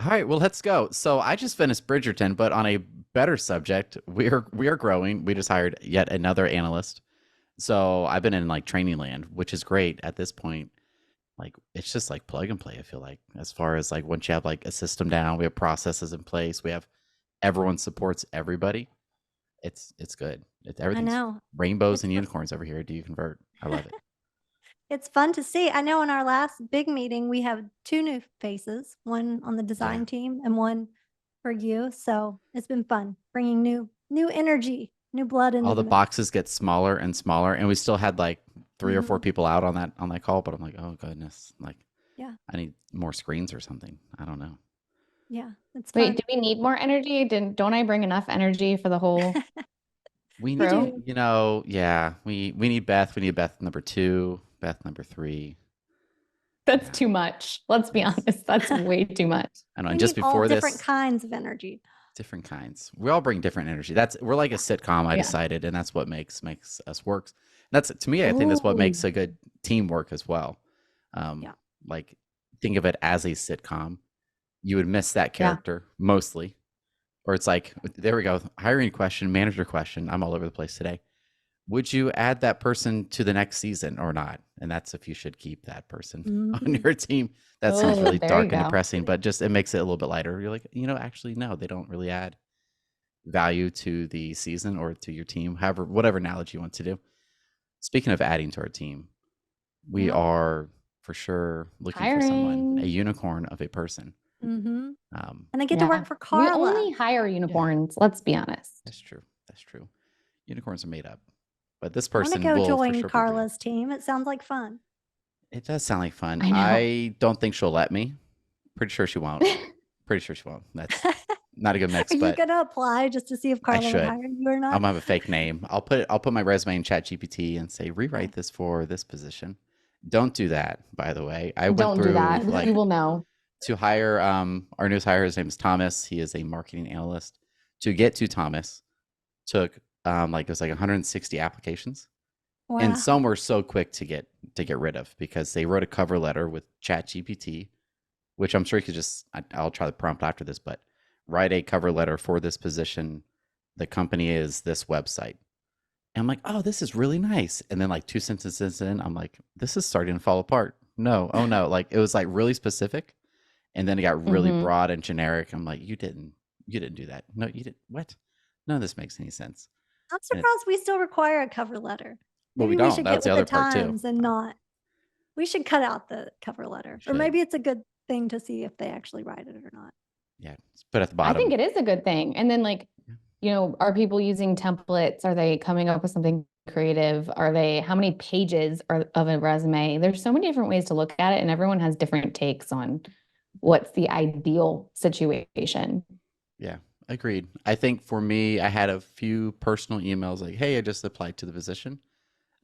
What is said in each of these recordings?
right, well, let's go. So I just finished Bridgerton, but on a better subject, we are growing. We just hired yet another analyst. So I've been in like training land, which is great at this point. Like it's just like plug and play, I feel like, as far as like once you have like a system down, we have processes in place, we have everyone supports everybody. It's good. It's I everything's know. rainbows It's and fu- unicorns over here. Do you convert? I love it. it's fun to see. I know in our last big meeting we have two new faces, one on the Yeah. design team and one for you. So it's been fun bringing new energy, new blood into All the the mix. boxes get smaller and smaller, and we still had like three or four Hmm. people out on that call. But I'm like, oh goodness, like Yeah, I need more screens or something. I don't know. yeah, it's Wait, do fun. we need more energy? Don't I bring enough energy for the whole We You need, crew? do. yeah, we need Beth. We need Beth number two, Beth number three. That's Yeah, too much. Let's be it's honest. That's way too much. I know. We And just need all before different this, kinds of energy. different kinds. We all bring different energy. That's we're like a sitcom. I Yeah. decided, and that's what makes us work. That's to me. I think that's what Ooh. makes a good teamwork as well. Um, Yeah. like think of it as a sitcom. You would miss that Yeah. character mostly, or it's like there we go. Hiring question, manager question. I'm all over the place today. Would you add that person to the next season or not? And that's if you should keep that person on Mhm. your team. That sounds Oh, really there you dark and go. depressing, but just it makes it a little bit lighter. You're like, actually, no, they don't really add value to the season or to your team, however, whatever analogy you want to do. Speaking of adding to our team, we Yep. are for sure looking for someone, a Hiring. unicorn of a person. Mhm. Um, And I get to Yeah. work for We Carla. only hire yeah, unicorns, let's be honest. that's true. That's true. Unicorns are made up, but this I want to person go will for join sure be real. Carla's team. It sounds like fun. It does sound like fun. I know. I don't think she'll let me. Pretty sure she won't. Pretty sure she won't. That's not a good mix, Are you but gonna apply just to see if I Carla would should. hire you or I'm not? gonna have a fake name. I'll put my resume in ChatGPT and say Okay. rewrite this for this position. Don't do that, by the way. I went Don't do through that. You like will know. to hire our newest hire. His name is Thomas. He is a marketing analyst. To get to Thomas took like it was like 160 applications, and some Wow. were so quick to get rid of because they wrote a cover letter with ChatGPT, which I'm sure you could just I'll try the prompt after this, but write a cover letter for this position. The company is this website. And I'm like, oh, this is really nice. And then like two sentences in, I'm like, this is starting to fall apart. No, oh no. Like it was like really specific. And then it got really Hmm. broad and generic. I'm like, you didn't do that. No, you didn't. What? None of this makes any sense. I'm And it, surprised we still require a cover letter. well, we Maybe we don't. should That was get the with the other part too. times and not. We should cut out the cover We letter. Or should. maybe it's a good thing to see if they actually write it or not. Yeah. Just put at the I think bottom. it is a good thing. And then, like, Yeah. are people using templates? Are they coming up with something creative? How many pages are of a resume? There's so many different ways to look at it, and everyone has different takes on what's the ideal situation. Yeah, agreed. I think for me, I had a few personal emails like, hey, I just applied to the position.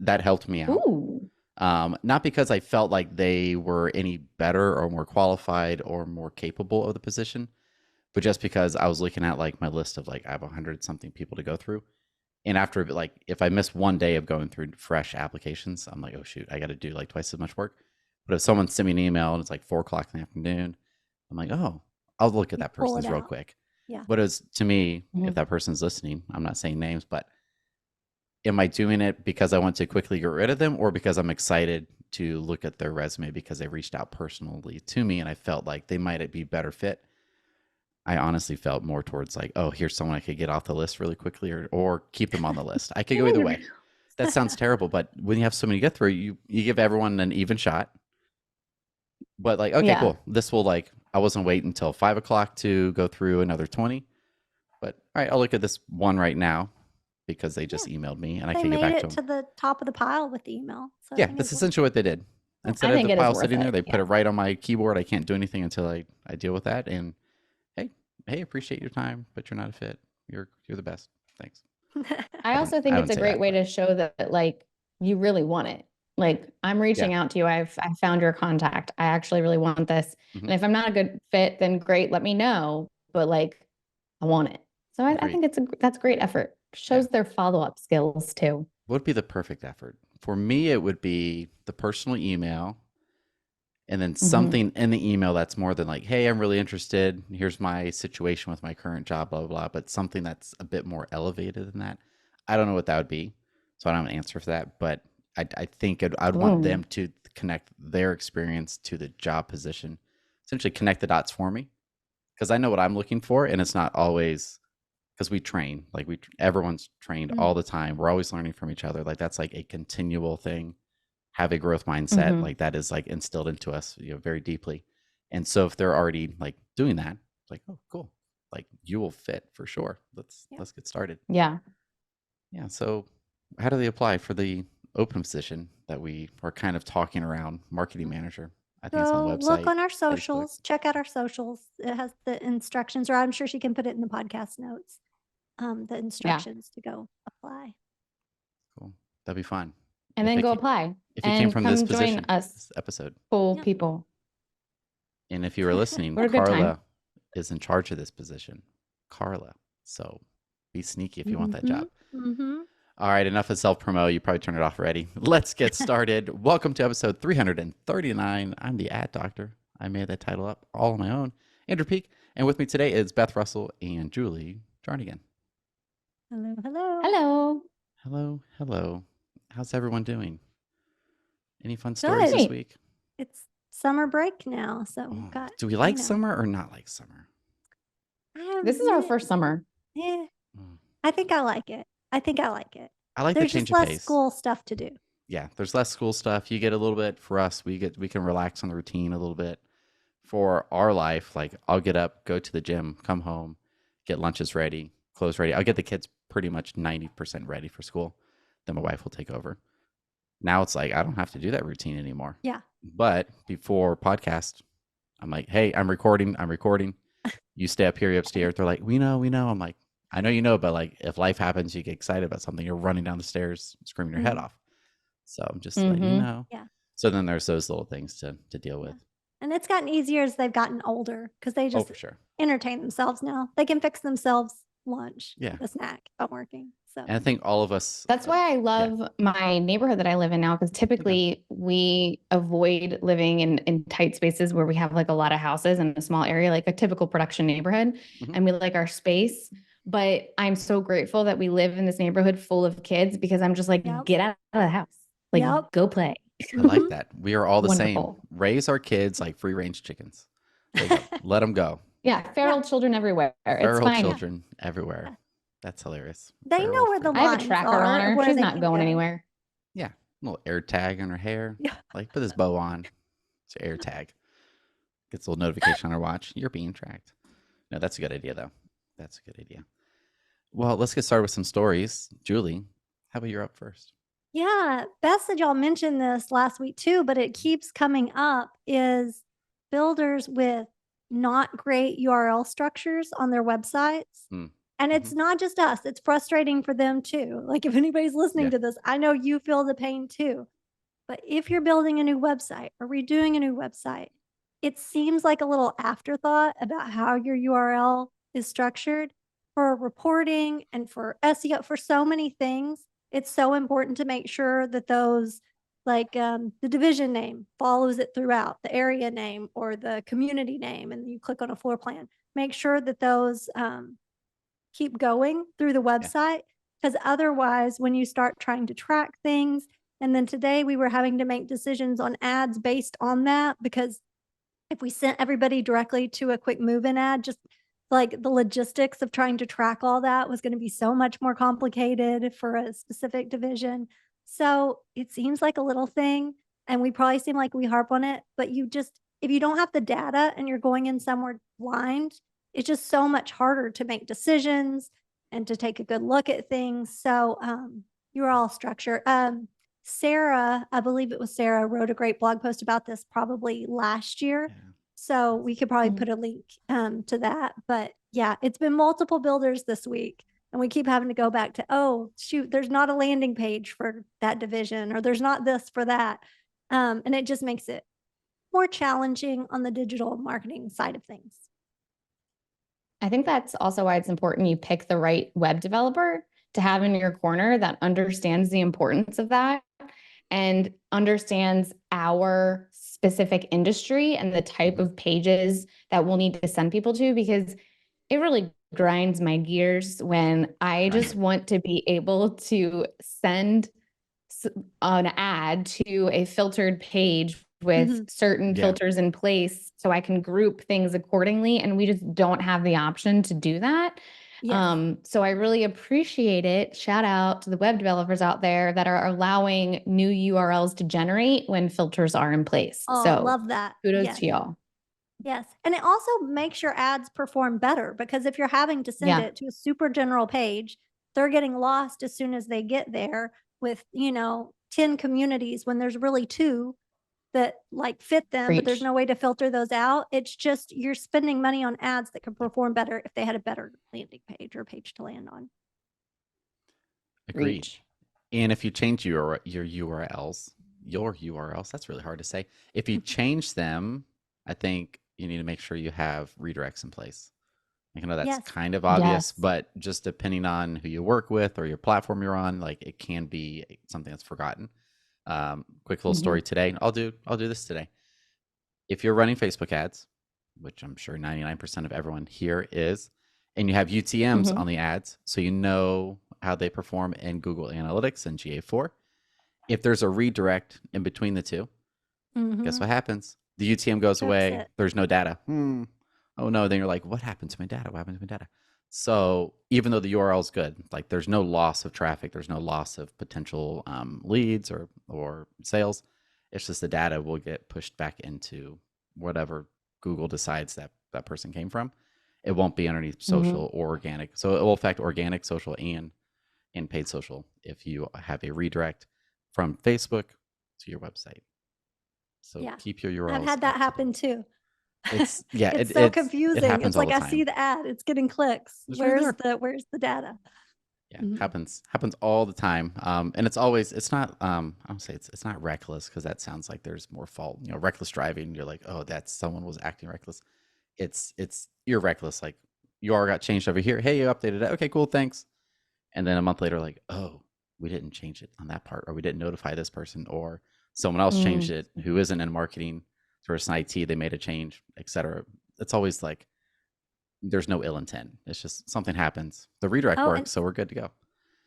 That helped me out. Ooh. Not because I felt like they were any better or more qualified or more capable of the position, but just because I was looking at like my list of like I have 100 something people to go through. And after like if I miss one day of going through fresh applications, I'm like, oh shoot, I got to do like twice as much work. But if someone sent me an email and it's like 4 o'clock in the afternoon, I'm like, oh, I'll look at You that pull it person's real out. quick. Yeah. But it's to me, if Mhm. that person's listening, I'm not saying names, but am I doing it because I want to quickly get rid of them or because I'm excited to look at their resume because they reached out personally to me and I felt like they might be better fit? I honestly felt more towards like, oh, here's someone I could get off the list really quickly or keep them on the list. I could go either way. That sounds terrible, but when you have so many get through, you give everyone an even shot. But like, okay, Yeah. cool. This will like I wasn't waiting until 5 o'clock to go through another 20. But all right, I'll look at this one right now because they Yeah. just emailed me and I They can get made back to it them. to the top of the pile with the email. So I Yeah, think that's it's worth essentially what they did. it. Instead I of the think it is file worth sitting there, it. they put Yeah. it right on my keyboard. I can't do anything until I deal with that. And hey, hey, appreciate your time, but you're not a fit. You're the best. Thanks. I also I think it's wouldn't a say great that, way but to show that like you really want it. Like I'm yeah. reaching out to you. I found your contact. I actually really want this. Hmm. And if I'm not a good fit, then great, let me know. But like I want it. So I Agreed. think that's great effort. Yeah. Shows their follow-up skills too. What would be the perfect effort? For me, it would be the personal email And then Mm-hmm. something in the email that's more than like, hey, I'm really interested. Here's my situation with my current job, blah, blah, blah. But something that's a bit more elevated than that. I don't know what that would be. So I don't have an answer for that. But I think I'd want them to connect their experience to the job position, essentially connect the dots for me. Because I know what I'm looking for. And it's not always because we train, like everyone's trained all the time. We're always learning from each other. Like that's like a continual thing. Have a growth mindset, Mm-hmm. like that is like instilled into us, very deeply. And so if they're already like doing that, it's like, oh, cool, like you will fit for sure. Let's get started. Yeah. Yeah. So how do they apply for the open position that we were kind of talking around, marketing manager? I think it's on the So look website. on our Facebook. socials, check out our socials. It has the instructions, or I'm sure she can put it in the podcast notes. The instructions to go apply. Cool. That'd be fun. And If then it go ca- apply If you came and from come this join position, us, this episode, cool Yeah. people. and if you were listening, What a good time. Carla is in charge of this position. Carla. So be sneaky if you want that job. Mm-hmm. All right, enough of self-promo. You probably turned it off already. Let's get started. Welcome to episode 339. I'm the ad doctor. I made that title up all on my own. Andrew Peak. And with me today is Beth Russell and Julie Jarnagin. Hello, hello. Hello. Hello, hello. How's everyone doing? Any fun stories Good. this week? It's summer break now, so Oh, we've got. do we like summer or not like summer? This is our first summer. Yeah, Mm. I think I like it. I like the change just of less pace. school stuff to do. Yeah, there's less school stuff. You get a little bit for us. We can relax on the routine a little bit. For our life, like I'll get up, go to the gym, come home, get lunches ready, clothes ready. I'll get the kids pretty much 90% ready for school. Then my wife will take over. Now it's like I don't have to do that routine anymore. Yeah. But before podcast, I'm like, hey, I'm recording. You stay up here, you upstairs. They're like, we know. I'm like, I know you know, but like if life happens, you get excited about something, you're running down the stairs, screaming your head off. So I'm just letting you know. Yeah. So then there's those little things to deal with. And it's gotten easier as they've gotten older because they just for sure. entertain themselves now. They can fix themselves lunch, Yeah. a snack if I'm working. So And I think all of us. That's why I love my neighborhood that I live in now, because typically we avoid living in tight spaces where we have like a lot of houses in a small area, like a typical production neighborhood. And we like our space. But I'm so grateful that we live in this neighborhood full of kids, because I'm just like, get out of the house. Like, go play. I like that. We are all the Wonderful. same. Raise our kids like free range chickens. Let them go. Yeah, feral children everywhere. Feral it's fine. children everywhere. That's hilarious. They know where the I have a lines tracker are, on her. where She's they not can going go. anywhere. Yeah. A little air tag on her hair. Yeah. Like put this bow on. It's an air tag. Gets a little notification on her watch. You're being tracked. No, that's a good idea though. That's a good idea. Well, let's get started with some stories. Julie, how about you're up first? Yeah, Beth said y'all mentioned this last week too, but it keeps coming up, is builders with not great URL structures on their websites. And it's not just us, it's frustrating for them too. Like if anybody's listening to this, I know you feel the pain too. But if you're building a new website or redoing a new website, it seems like a little afterthought about how your URL is structured for reporting and for SEO, for so many things. It's so important to make sure that those, like the division name follows it throughout, the area name or the community name, and you click on a floor plan. Make sure that those keep going through the website, because otherwise when you start trying to track things, and then today we were having to make decisions on ads based on that, because if we sent everybody directly to a quick move-in ad, just like the logistics of trying to track all that was going to be so much more complicated for a specific division. So it seems like a little thing, and we probably seem like we harp on it, but if you don't have the data and you're going in somewhere blind, it's just so much harder to make decisions and to take a good look at things. So you're all structured. Sarah, I believe it was Sarah, wrote a great blog post about this probably last year. Yeah. So we could probably put a link to that. But yeah, it's been multiple builders this week. And we keep having to go back to, oh, shoot, there's not a landing page for that division, or there's not this for that. And it just makes it more challenging on the digital marketing side of things. I think that's also why it's important you pick the right web developer to have in your corner that understands the importance of that and understands our specific industry and the type of pages that we'll need to send people to, because it really grinds my gears when I just want to be able to send an ad to a filtered page with certain filters in place so I can group things accordingly. And we just don't have the option to do that. Yes. So I really appreciate it. Shout out to the web developers out there that are allowing new URLs to generate when filters are in place. Oh, so love that. Kudos to y'all. Yes. And it also makes your ads perform better, because if you're having to send it to a super general page, they're getting lost as soon as they get there with, 10 communities when there's really 2 that like fit them, but there's no way to filter those out. It's just, you're spending money on ads that could perform better if they had a better landing page or page to land on. Agreed. And if you change your URLs, that's really hard to say. If you change them, I think you need to make sure you have redirects in place. I know that's kind of obvious, but just depending on who you work with or your platform you're on, like it can be something that's forgotten. Quick little story today. I'll do this today. If you're running Facebook ads, which I'm sure 99% of everyone here is, and you have UTMs on the ads, so you know how they perform in Google Analytics and GA4. If there's a redirect in between the two, guess what happens? The UTM goes away. There's no data. Oh no. Then you're like, what happened to my data? What happened to my data? So even though the URL is good, like there's no loss of traffic, there's no loss of potential leads or sales. It's just the data will get pushed back into whatever Google decides that person came from. It won't be underneath social or organic. So it will affect organic, social, and paid social if you have a redirect from Facebook to your website. So keep your URLs. I've had that happen too. It's so confusing. It's like I see the ad, it's getting clicks. Where's the data? Yeah, happens all the time. And it's not I don't say it's not reckless, because that sounds like there's more fault. Reckless driving, you're like, oh, that's someone was acting reckless. It's you're reckless. Like URL got changed over here. Hey, you updated it. Okay, cool, thanks. And then a month later, like, oh, we didn't change it on that part, or we didn't notify this person, or someone else changed it who isn't in marketing, person IT, they made a change, etc. It's always like there's no ill intent. It's just something happens. The redirect works, so we're good to go.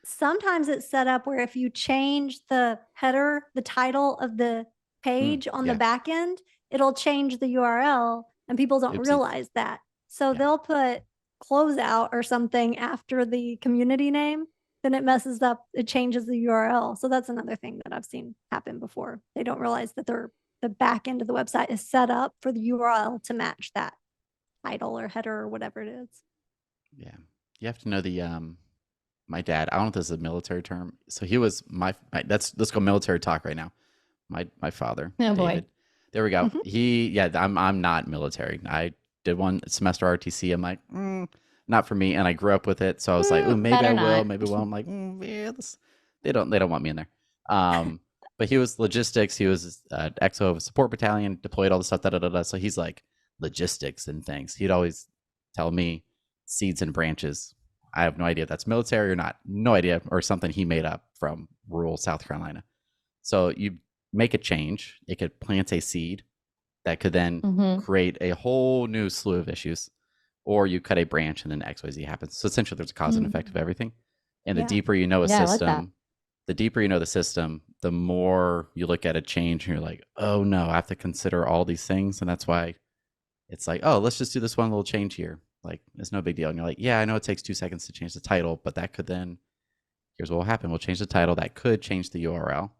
Sometimes it's set up where if you change the header, the title of the page on the back end, it'll change the URL, and people don't realize that. So they'll put closeout or something after the community name, then it messes up, it changes the URL. So that's another thing that I've seen happen before. They don't realize that the back end of the website is set up for the URL to match that title or header or whatever it is. Yeah. You have to know the my dad, I don't know if this is a military term. So he was let's go military talk right now. My father. Oh, David. boy. There we go. I'm not military. I did one semester RTC. I'm like, not for me. And I grew up with it. So I was like, oh, maybe I will, maybe I won't. I'm like, they don't want me in there. But he was logistics. He was XO of a support battalion, deployed all the stuff, So he's like logistics and things. He'd always tell me seeds and branches. I have no idea if that's military or not. No idea, or something he made up from rural South Carolina. So you make a change. It could plant a seed that could then create a whole new slew of issues. Or you cut a branch and then XYZ happens. So essentially there's a cause and effect of everything. And the deeper you know a system, the deeper you know the system, the more you look at a change and you're like, oh no, I have to consider all these things. And that's why it's like, oh, let's just do this one little change here. Like, it's no big deal. And you're like, yeah, I know it takes 2 seconds to change the title, but that could then, here's what will happen. We'll change the title. That could change the URL.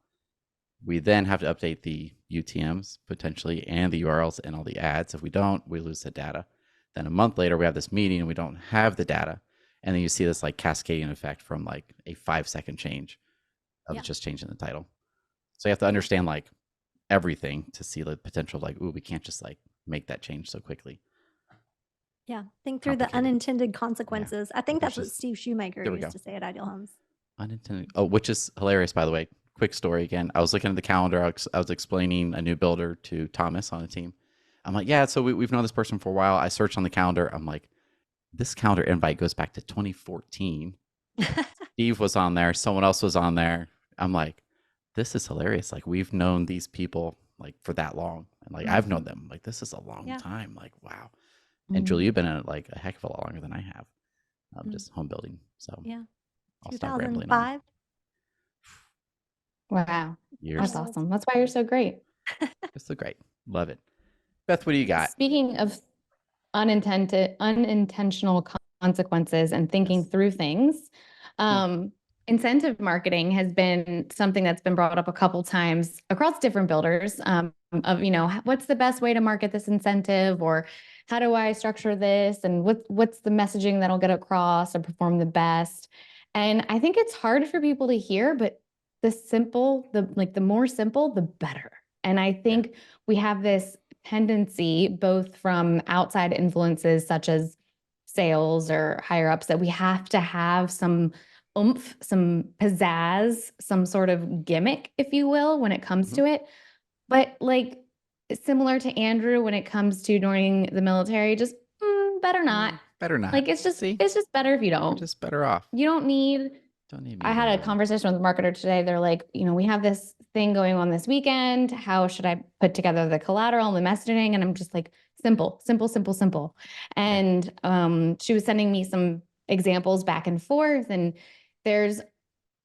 We then have to update the UTMs potentially and the URLs and all the ads. If we don't, we lose the data. Then a month later, we have this meeting and we don't have the data. And then you see this like cascading effect from like a 5-second change of just changing the title. So you have to understand like everything to see the potential, like, ooh, we can't just like make that change so quickly. Yeah. Think through the unintended consequences. I think that's what Steve Shoemaker used to say at Ideal Homes. Unintended. Oh, which is hilarious, by the way. Quick story again. I was looking at the calendar. I was explaining a new builder to Thomas on the team. I'm like, yeah, so we've known this person for a while. I searched on the calendar. I'm like, this calendar invite goes back to 2014. Steve was on there. Someone else was on there. I'm like, this is hilarious. Like, we've known these people like for that long. And like, I've known them, like, this is a long time. Like, wow. And Julie, you've been in it like a heck of a lot longer than I have. Just home building. So Yeah. I'll stop rambling on. 2005. Wow. Years. That's awesome. That's why you're so great. You're so great. Love it. Beth, what do you got? Speaking of unintentional consequences and thinking through things, incentive marketing has been something that's been brought up a couple times across different builders, of, you know, what's the best way to market this incentive, or how do I structure this, and what's the messaging that'll get across or perform the best. And I think it's hard for people to hear, but the more simple, the better. And I think we have this tendency, both from outside influences such as sales or higher ups, that we have to have some oomph, some pizzazz, some sort of gimmick, if you will, when it comes to it. But like, similar to Andrew, when it comes to joining the military, just better not. Better not. Like, it's just better if you don't. You're just better off. You don't need. I had a conversation with a marketer today. They're like, you know, we have this thing going on this weekend. How should I put together the collateral and the messaging? And I'm just like, simple. And she was sending me some examples back and forth. And there's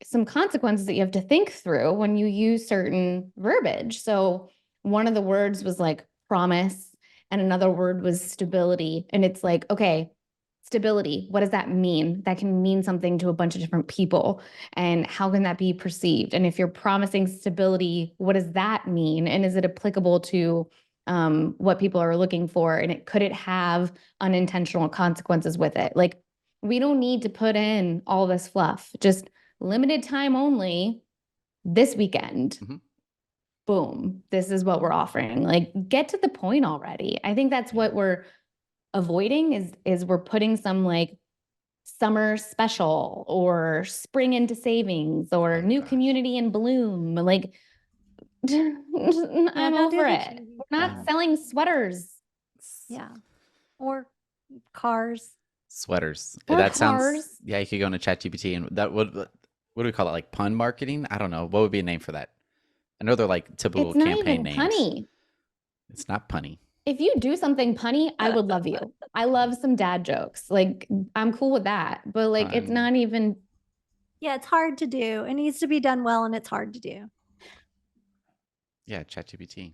some consequences that you have to think through when you use certain verbiage. So one of the words was like promise, and another word was stability. And it's like, okay, stability, what does that mean? That can mean something to a bunch of different people. And how can that be perceived? And if you're promising stability, what does that mean? And is it applicable to what people are looking for? And could it have unintentional consequences with it? Like, we don't need to put in all this fluff, just limited time only this weekend. Boom, this is what we're offering. Like, get to the point already. I think that's what we're avoiding, is we're putting some like summer special or spring into savings or new community in bloom. Like, I'm over it. We're not selling sweaters. Yeah. Or cars. Sweaters. Or that cars. Sounds, yeah, you could go into ChatGPT and that would, what do we call it? Like pun marketing? I don't know. What would be a name for that? I know they're like typical campaign names. Punny. It's not punny. If you do something punny, I would love you. I love some dad jokes. Like, I'm cool with that. But like, it's not even. Yeah, it's hard to do. It needs to be done well, and it's hard to do. Yeah, ChatGPT.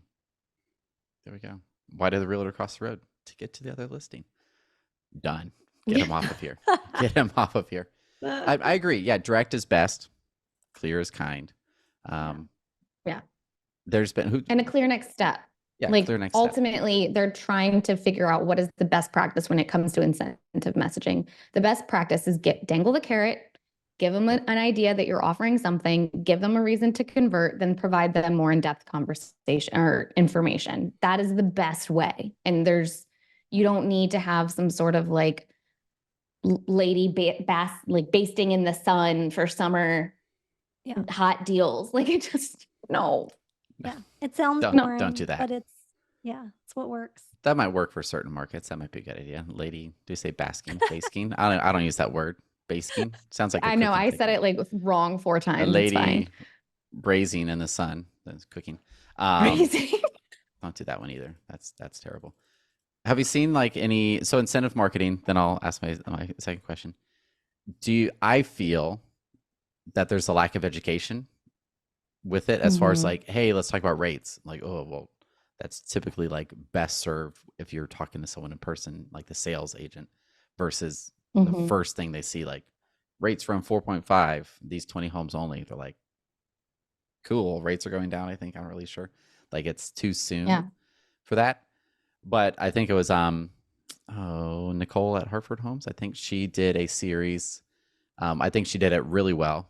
There we go. Why did the realtor cross the road? To get to the other listing. Done. Get him off of here. Get him off of here. I agree. Yeah, direct is best. Clear is kind. Yeah. There's been and a clear next step. Yeah, like, clear next ultimately, they're trying to figure out what is the best practice when it comes to incentive messaging. The best practice is dangle the carrot, give them an idea that you're offering something, give them a reason to convert, then provide them more in-depth conversation or information. That is the best way. And you don't need to have some sort of like lady basting in the sun for summer hot deals. Like, it just, no. Yeah, it sounds boring. Don't do that. But it's what works. That might work for certain markets. That might be a good idea. Lady, do you say basking? Basking? I don't use that word. Basking sounds like. I know. I said it like wrong 4 times. A lady braising in the sun. That's cooking. Braising. Don't do that one either. That's terrible. Have you seen like any incentive marketing? Then I'll ask my second question. I feel that there's a lack of education with it as far as like, hey, let's talk about rates. Like, oh, well, that's typically like best served if you're talking to someone in person, like the sales agent, versus the first thing they see, like rates from 4.5, these 20 homes only. They're like, cool, rates are going down. I think I'm really sure. Like, it's too soon for that. But I think it was Nicole at Hartford Homes. I think she did a series. I think she did it really well,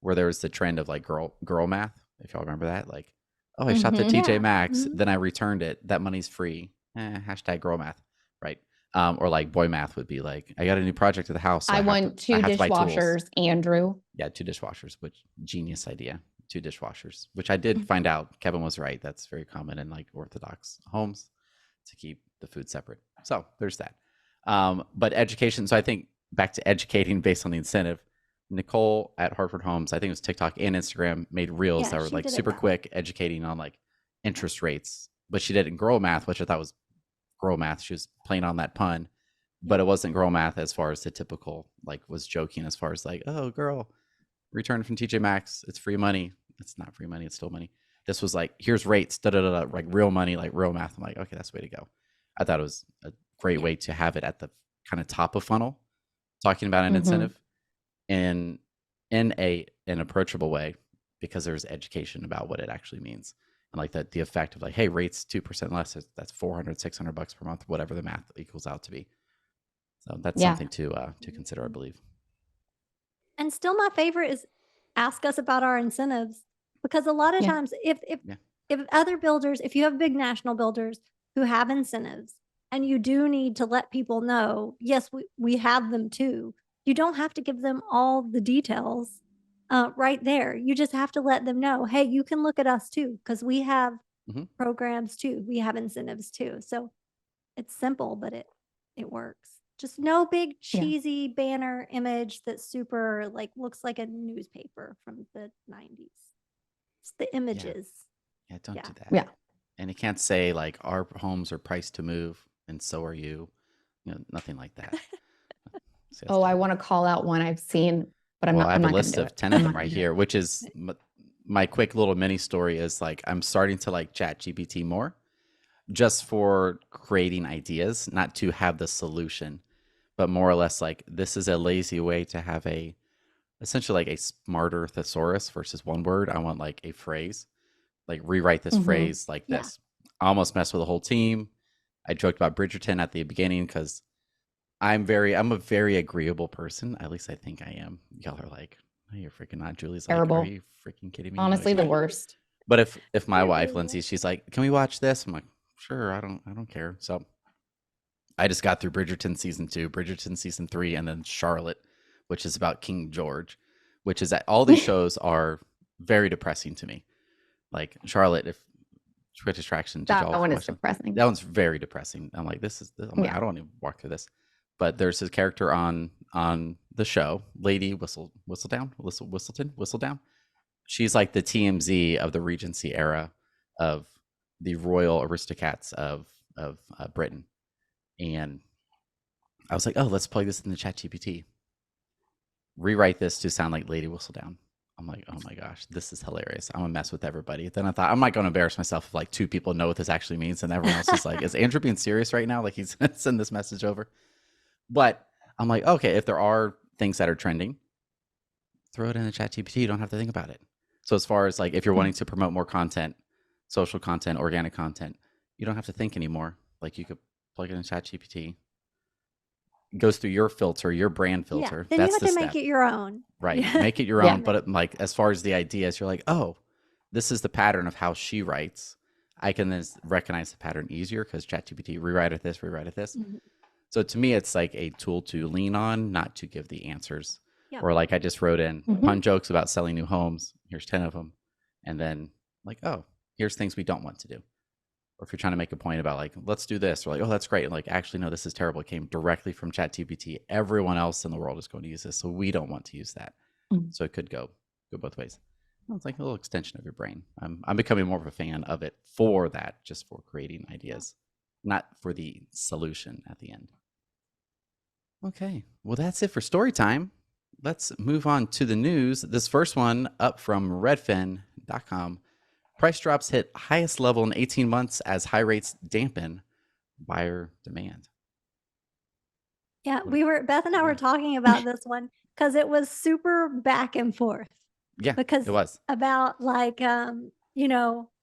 where there was the trend of like girl math, if y'all remember that. Like, oh, I shopped at TJ Maxx, then I returned it. That money's free. Hashtag girl math, right? Or like boy math would be like, I got a new project at the house. So I want 2 dishwashers, Andrew. Yeah, 2 dishwashers, which genius idea. 2 dishwashers, which I did find out. Kevin was right. That's very common in like Orthodox homes to keep the food separate. So there's that. But education. So I think back to educating based on the incentive. Nicole at Hartford Homes, I think it was TikTok and Instagram, made reels that were like super quick, educating on like interest rates but she did it in girl math, which I thought was girl math. She was playing on that pun, but it wasn't girl math as far as the typical, like, was joking as far as like, oh, girl, return from TJ Maxx, it's free money. It's not free money, it's still money. This was like, here's rates, da da da, like real money, like real math. I'm like, okay, that's the way to go. I thought it was a great way to have it at the kind of top of funnel, talking about an incentive in an approachable way, because there's education about what it actually means. And like the effect of like, hey, rates 2% less, that's $400-$600 per month, whatever the math equals out to be. So that's something to consider, I believe. And still my favorite is ask us about our incentives, because a lot of times if other builders, if you have big national builders who have incentives and you do need to let people know, yes, we have them too. You don't have to give them all the details right there. You just have to let them know, hey, you can look at us too, because we have programs too. We have incentives too. So it's simple, but it works. Just no big cheesy banner image that super like looks like a newspaper from the 90s. It's the images. Yeah, don't do that. Yeah. And it can't say like, our homes are priced to move and so are you. You know, nothing like that. Oh, I want to call out one I've seen, but I have a list of 10 of them right here, which is my quick little mini story is like, I'm starting to like ChatGPT more just for creating ideas, not to have the solution, but more or less like, this is a lazy way to have essentially like a smarter thesaurus versus one word. I want like a phrase, like rewrite this phrase like this. I almost messed with the whole team. I joked about Bridgerton at the beginning because I'm a very agreeable person. At least I think I am. Y'all are like, oh, you're freaking not. Julie's terrible. Like, are you freaking kidding me? Honestly, the worst. But if my wife, Lindsay, she's like, can we watch this? I'm like, sure, I don't care. So I just got through Bridgerton season 2, Bridgerton season 3, and then Charlotte, which is about King George, which is that all these shows are very depressing to me. Like Charlotte, if Twitch Attraction, that one is depressing. That one's very depressing. I'm like, like, I don't want to walk through this. But there's his character on the show, Lady Whistledown. She's like the TMZ of the Regency era of the royal aristocrats of Britain. And I was like, oh, let's plug this in the ChatGPT. Rewrite this to sound like Lady Whistledown. I'm like, oh my gosh, this is hilarious. I'm gonna mess with everybody. Then I thought, I'm not gonna embarrass myself if like 2 people know what this actually means, and everyone else is like, is Andrew being serious right now? Like, he's gonna send this message over. But I'm like, okay, if there are things that are trending, throw it in the ChatGPT. You don't have to think about it. So as far as like, if you're wanting to promote more content, social content, organic content, you don't have to think anymore. Like, you could plug it in ChatGPT. It goes through your filter, your brand filter. Then you have to make it your own. Right. Make it your own. But like, as far as the ideas, you're like, oh, this is the pattern of how she writes. I can then recognize the pattern easier because ChatGPT rewrite this. So to me, it's like a tool to lean on, not to give the answers. Or like, I just wrote in pun jokes about selling new homes. Here's 10 of them. And then like, oh, here's things we don't want to do. Or if you're trying to make a point about like, let's do this, or like, oh, that's great. And like, actually, no, this is terrible. It came directly from ChatGPT. Everyone else in the world is going to use this. So we don't want to use that. So it could go both ways. It's like a little extension of your brain. I'm becoming more of a fan of it for that, just for creating ideas, not for the solution at the end. Okay, well, that's it for story time. Let's move on to the news. This first one up from redfin.com. Price drops hit highest level in 18 months as high rates dampen buyer demand. Yeah, Beth and I were talking about this one because it was super back and forth. Yeah, because it was about like,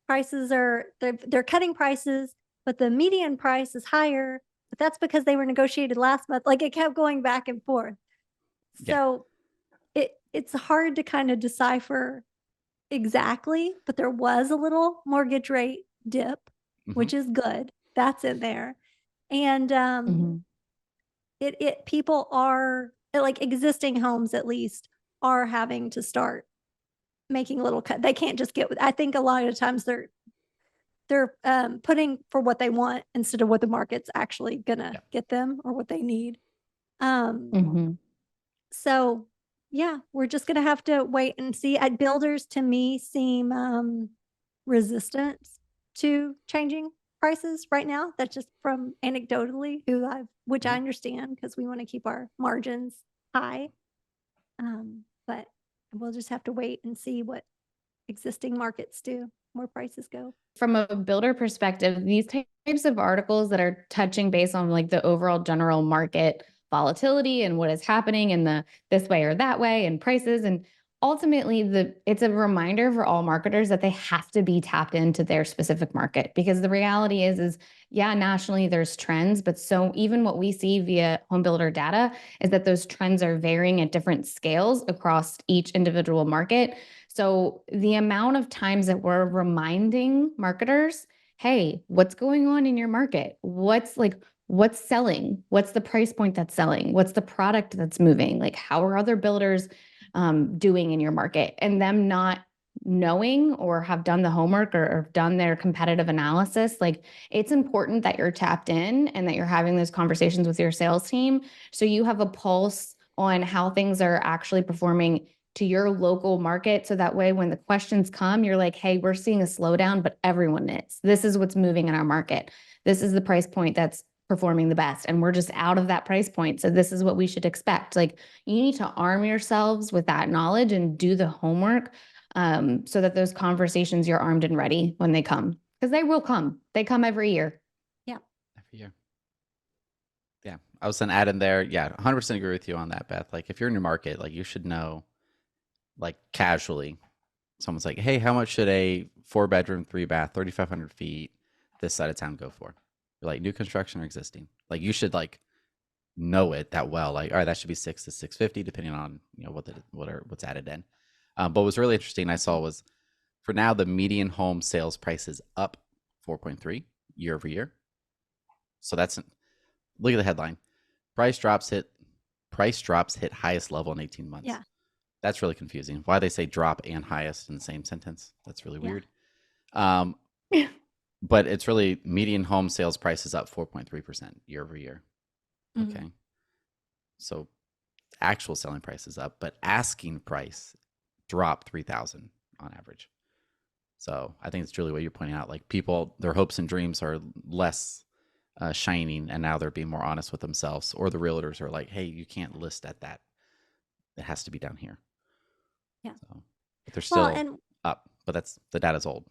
prices they're cutting prices, but the median price is higher, but that's because they were negotiated last month. Like, it kept going back and forth. So it's hard to kind of decipher exactly, but there was a little mortgage rate dip, which is good. That's in there. And people are like, existing homes at least are having to start making a little cut. They can't just I think a lot of times they're putting for what they want instead of what the market's actually gonna get them or what they need. So yeah, we're just gonna have to wait and see. Builders to me seem resistant to changing prices right now. That's just from anecdotally which I understand because we want to keep our margins high. But we'll just have to wait and see what existing markets do, where prices go. From a builder perspective, these types of articles that are touching base on like the overall general market volatility and what is happening in the this way or that way and prices, and ultimately it's a reminder for all marketers that they have to be tapped into their specific market, because the reality is yeah, nationally there's trends, but so even what we see via home builder data is that those trends are varying at different scales across each individual market. So the amount of times that we're reminding marketers, hey, what's going on in your market? What's selling? What's the price point that's selling? What's the product that's moving? Like, how are other builders doing in your market? And them not knowing or have done the homework or done their competitive analysis. Like, it's important that you're tapped in and that you're having those conversations with your sales team so you have a pulse on how things are actually performing to your local market. So that way, when the questions come, you're like, hey, we're seeing a slowdown, but everyone is. This is what's moving in our market. This is the price point that's performing the best. And we're just out of that price point. So this is what we should expect. Like, you need to arm yourselves with that knowledge and do the homework so that those conversations, you're armed and ready when they come. Because they will come. They come every year. Yeah. Every year. Yeah. I was going to add in there. Yeah. 100% agree with you on that, Beth. Like, if you're in your market, like, you should know, like, casually, someone's like, hey, how much should a 4-bedroom, 3-bath, 3,500 feet this side of town go for? You're like, new construction or existing? Like, you should like know it that well. Like, all right, that should be 6 to 650, depending on, you know, what's added in. But what's really interesting I saw was, for now, the median home sales price is up 4.3 year over year. So that's, look at the headline. Price drops hit highest level in 18 months. Yeah. That's really confusing. Why they say drop and highest in the same sentence? That's really weird. But it's really, median home sales price is up 4.3% year over year. Mhm. Okay. So actual selling price is up, but asking price dropped 3,000 on average. So I think it's truly what you're pointing out. Like, people, their hopes and dreams are less shining, and now they're being more honest with themselves. Or the realtors are like, hey, you can't list at that. It has to be down here. Yeah. So, but they're still and up, but the data's old.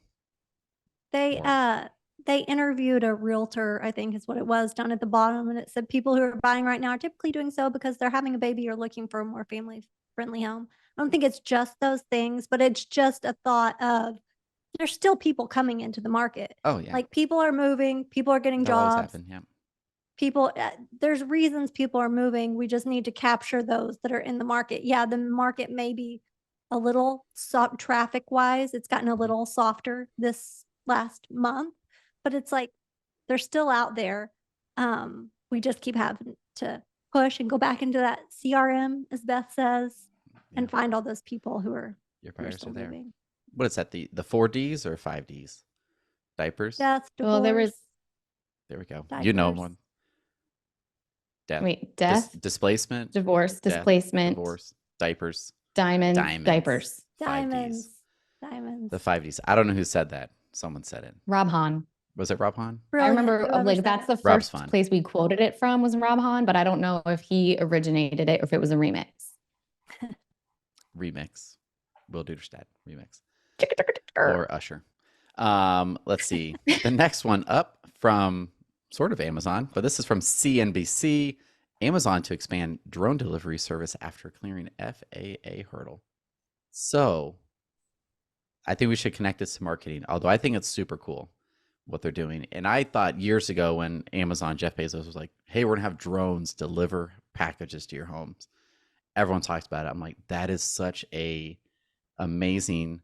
they interviewed a realtor, I think is what it was, down at the bottom, and it said people who are buying right now are typically doing so because they're having a baby or looking for a more family friendly home. I don't think it's just those things, but it's just a thought of, there's still people coming into the market. Oh yeah. Like, people are moving, people are getting That'll always jobs. happen. Yeah. People, there's reasons people are moving. We just need to capture those that are in the market. Yeah, the market may be a little soft traffic wise. It's gotten a little softer this last month, but it's like, they're still out there. We just keep having to push and go back into that CRM, as Beth says, and find all those people who are, your who are buyers still are there. moving. What is that? The 4Ds or 5Ds? Diapers? Death, divorce. Well, there was, There we go. You know diapers. one. Death. death, Displacement. divorce, death, displacement, divorce. Diapers. diamonds, Diamonds. diapers. 5Ds. Diamonds. The 5Ds. I don't know who said that. Someone said it. Rob Hahn. Was it Rob Hahn? I Brilliant, remember whoever like said that's it. the Rob's first fun. place we quoted it from was Rob Hahn, but I don't know if he originated it or if it was a remix. Remix. Will Duderstadt remix. Or Usher. Let's see. The next one up from sort of Amazon, but this is from CNBC. Amazon to expand drone delivery service after clearing FAA hurdle. So I think we should connect this to marketing, although I think it's super cool what they're doing. And I thought years ago when Amazon, Jeff Bezos was like, hey, we're going to have drones deliver packages to your homes. Everyone talks about it. I'm like, that is such a amazing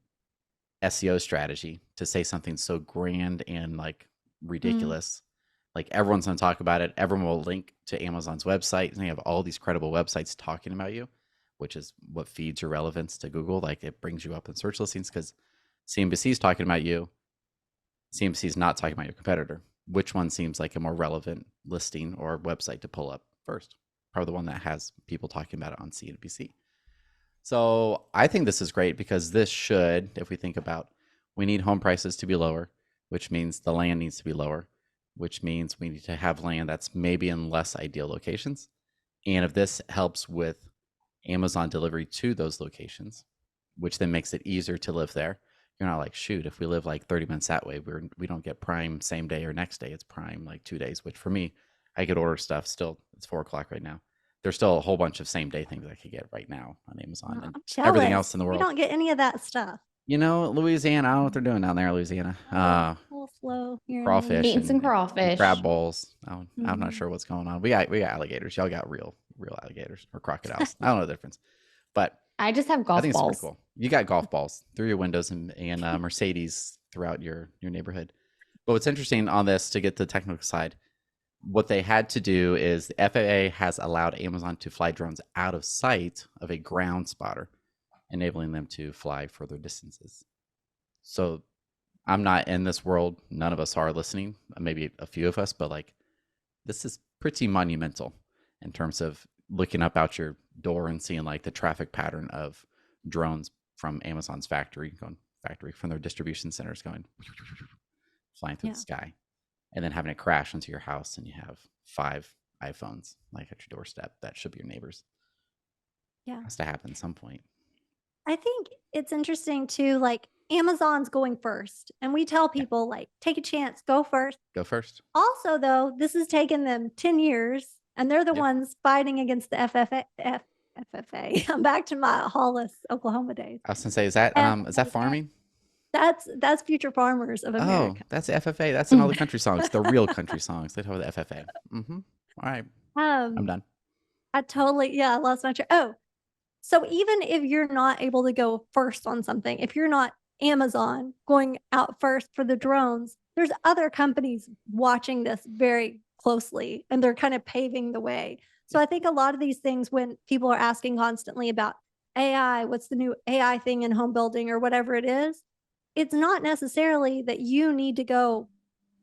SEO strategy to say something so grand and like ridiculous. Like, everyone's going to talk about it. Everyone will link to Amazon's website, and they have all these credible websites talking about you, which is what feeds your relevance to Google. Like, it brings you up in search listings because CNBC is talking about you. CNBC is not talking about your competitor. Which one seems like a more relevant listing or website to pull up first? Probably the one that has people talking about it on CNBC. So I think this is great because this should, if we think about, we need home prices to be lower. which means the land needs to be lower, which means we need to have land that's maybe in less ideal locations. And if this helps with Amazon delivery to those locations, which then makes it easier to live there, you're not like, shoot, if we live like 30 minutes that way, we don't get Prime same day or next day. It's Prime like 2 days, which for me, I could order stuff still. It's 4:00 right now. There's still a whole bunch of same day things I could get right now on Amazon and I'm everything else jealous. in the We world. don't get any of that stuff. You know, Louisiana, I don't know what they're doing down there in Louisiana. A little slow here. Crawfish Eating some and crawfish. crab bowls. I'm not Mhm. sure what's going on. We got alligators. Y'all got real alligators or crocodiles. I don't know the difference. But I just have I golf think it's pretty balls. cool. You got golf balls through your windows and Mercedes throughout your neighborhood. But what's interesting on this, to get to the technical side, what they had to do is the FAA has allowed Amazon to fly drones out of sight of a ground spotter, enabling them to fly further distances. So I'm not in this world. None of us are listening. Maybe a few of us, but like this is pretty monumental in terms of looking up out your door and seeing like the traffic pattern of drones from Amazon's factory from their distribution centers going flying through the sky, and then having it crash into your house, and you have 5 iPhones like at your doorstep. That should be your neighbors. Yeah. It has to happen at some point. I think it's interesting too, like Amazon's going first. And we tell people like, take a chance, go first. Go first. Also, though, this has taken them 10 years and they're the ones fighting against the FFA. I'm back to my Hollis, Oklahoma days. I was gonna say, is that farming? That's Future Farmers of America. Oh, that's the FFA. That's in all the country songs, the real country songs. They talk about the FFA. All right, I'm done. I lost my train. Oh, so even if you're not able to go first on something, if you're not Amazon going out first for the drones, there's other companies watching this very closely and they're kind of paving the way. So I think a lot of these things, when people are asking constantly about AI, what's the new AI thing in home building or whatever it is, it's not necessarily that you need to go,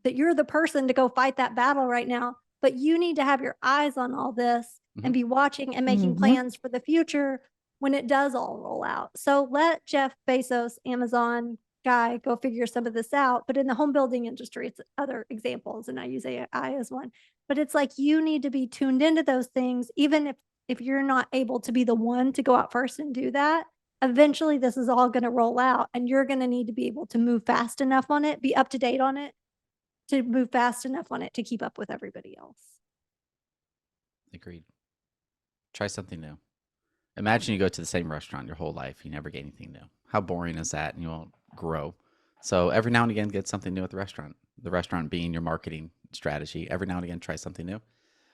that you're the person to go fight that battle right now, but you need to have your eyes on all this and be watching and making plans for the future when it does all roll out. So let Jeff Bezos, Amazon guy, go figure some of this out. But in the home building industry, it's other examples, and I use AI as one. But it's like you need to be tuned into those things, even if you're not able to be the one to go out first and do that. Eventually, this is all going to roll out, and you're going to need to be able to move fast enough on it, be up to date on it, to move fast enough on it to keep up with everybody else. Agreed. Try something new. Imagine you go to the same restaurant your whole life. You never get anything new. How boring is that? And you won't grow. So every now and again, get something new at the restaurant. The restaurant being your marketing strategy. Every now and again, try something new.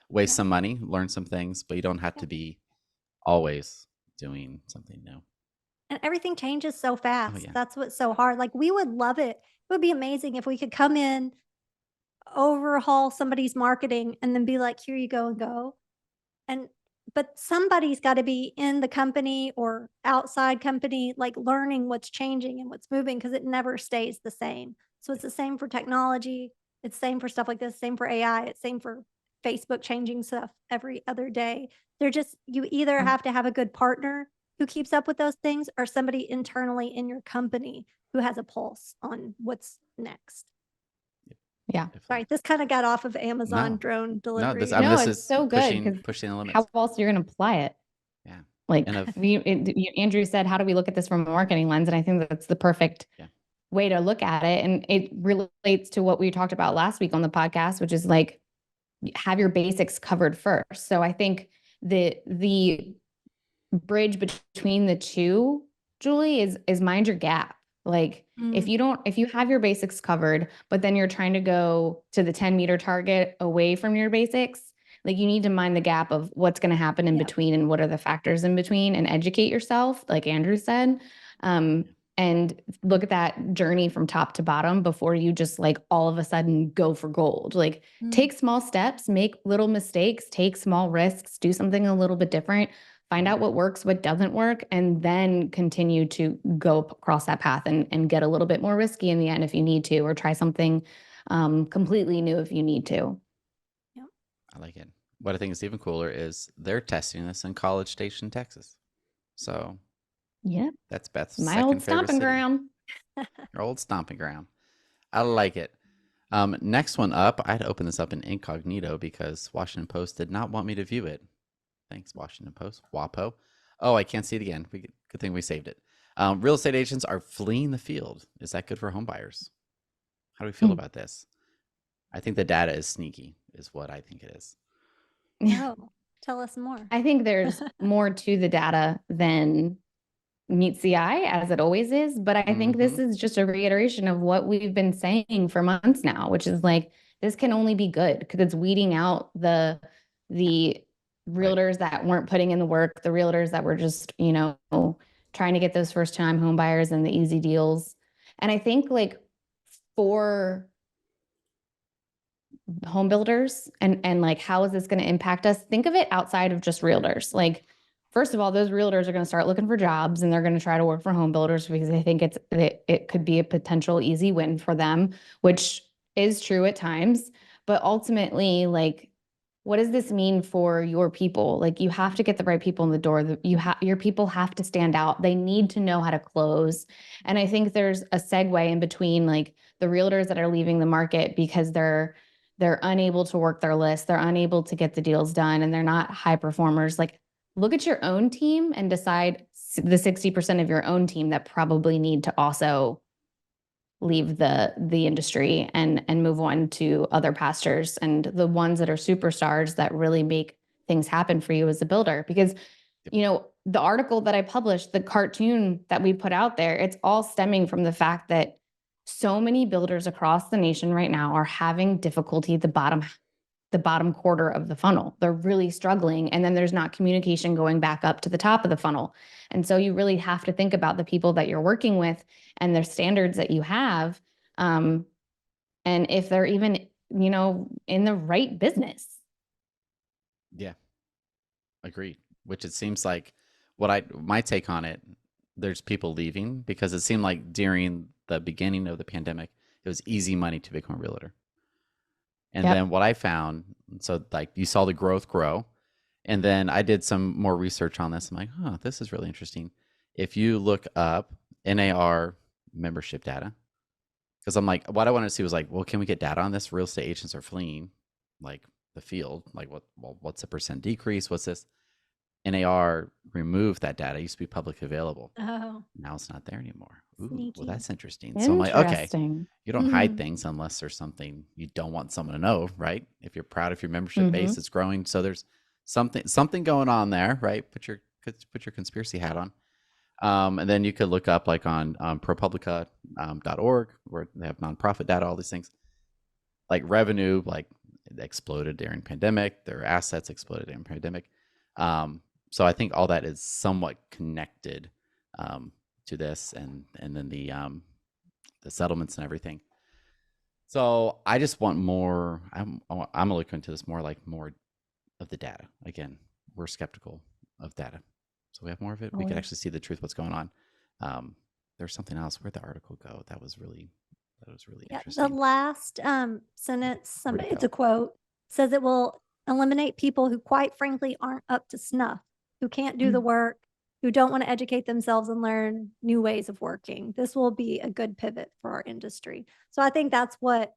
Waste some money, learn some things, but you don't have to be always doing something new. And everything changes so fast. That's what's so hard. Like we would love it. It would be amazing if we could come in, overhaul somebody's marketing, and then be like, here you go and go. But somebody's got to be in the company or outside company, like learning what's changing and what's moving, because it never stays the same. So it's the same for technology. It's the same for stuff like this, same for AI. It's same for Facebook changing stuff every other day. You either have to have a good partner who keeps up with those things or somebody internally in your company who has a pulse on what's next. Yeah. Sorry, this kind of got off of Amazon drone delivery. This it's so good. Good. Pushing the limits. How else are you going to apply it? Yeah. Like Andrew said, how do we look at this from a marketing lens? And I think that's the perfect way to look at it. And it relates to what we talked about last week on the podcast, which is like, have your basics covered first. So I think the bridge between the two, Julie, is mind your gap. Like if you have your basics covered, but then you're trying to go to the 10-meter target away from your basics, like you need to mind the gap of what's going to happen in between and what are the factors in between, and educate yourself, like Andrew said, and look at that journey from top to bottom before you just like all of a sudden go for gold. Like take small steps, make little mistakes, take small risks, do something a little bit different. Find out what works, what doesn't work, and then continue to go across that path and get a little bit more risky in the end if you need to, or try something completely new if you need to. Yep. I like it. What I think is even cooler is they're testing this in College Station, Texas. So yeah, that's Beth's my second old favorite stomping city. ground. Your old stomping ground. I like it. Next one up, I had to open this up in incognito because Washington Post did not want me to view it. Thanks, Washington Post. WAPO. Oh, I can't see it again. Good thing we saved it. Real estate agents are fleeing the field. Is that good for home buyers? How do we feel about this? I think the data is sneaky, is what I think it is. Oh, tell us more. I think there's more to the data than meets the eye, as it always is. But I think this is just a reiteration of what we've been saying for months now, which is like, this can only be good because it's weeding out the realtors that weren't putting in the work, the realtors that were just, trying to get those first time home buyers and the easy deals. And I think like for home builders and like, how is this going to impact us? Think of it outside of just realtors. Like, first of all, those realtors are going to start looking for jobs and they're going to try to work for home builders because they think it could be a potential easy win for them, which is true at times. But ultimately, like, what does this mean for your people? Like, you have to get the right people in the door. Your people have to stand out. They need to know how to close. And I think there's a segue in between like the realtors that are leaving the market because they're unable to work their list. They're unable to get the deals done and they're not high performers. Like, look at your own team and decide the 60% of your own team that probably need to also leave the industry and move on to other pastures, and the ones that are superstars that really make things happen for you as a builder. Because, the article that I published, the cartoon that we put out there, it's all stemming from the fact that so many builders across the nation right now are having difficulty at the bottom quarter of the funnel. They're really struggling. And then there's not communication going back up to the top of the funnel. And so you really have to think about the people that you're working with and their standards that you have. And if they're even, in the right business. Yeah. Agreed. Which it seems like my take on it, there's people leaving because it seemed like during the beginning of the pandemic, it was easy money to become a realtor. And then what I found, so like you saw the growth grow, and then I did some more research on this. I'm like, oh, this is really interesting. If you look up NAR membership data, because I'm like, what I wanted to see was like, well, can we get data on this? Real estate agents are fleeing like the field. Like what's the percent decrease? What's this? NAR removed that data. It used to be publicly available. Oh. Now it's not there anymore. Ooh, Sneaky. well, that's interesting. So I'm like, okay, you don't hide Mhm. things unless there's something you don't want someone to know, right? If you're proud of your membership base, it's growing. So there's something going on there, right? Put your conspiracy hat on. And then you could look up like on ProPublica.org where they have nonprofit data, all these things. Like revenue, like it exploded during pandemic. Their assets exploded during pandemic. So I think all that is somewhat connected to this, and then the settlements and everything. So I just want more. I'm gonna look into this more, like more of the data. Again, we're skeptical of data, so we have more of it. We can actually see the truth, what's going on. There's something else. Where'd the article go? That was really interesting. The last sentence, it's a quote, says it will eliminate people who quite frankly aren't up to snuff, who can't do the work, who don't want to educate themselves and learn new ways of working. This will be a good pivot for our industry. So I think that's what,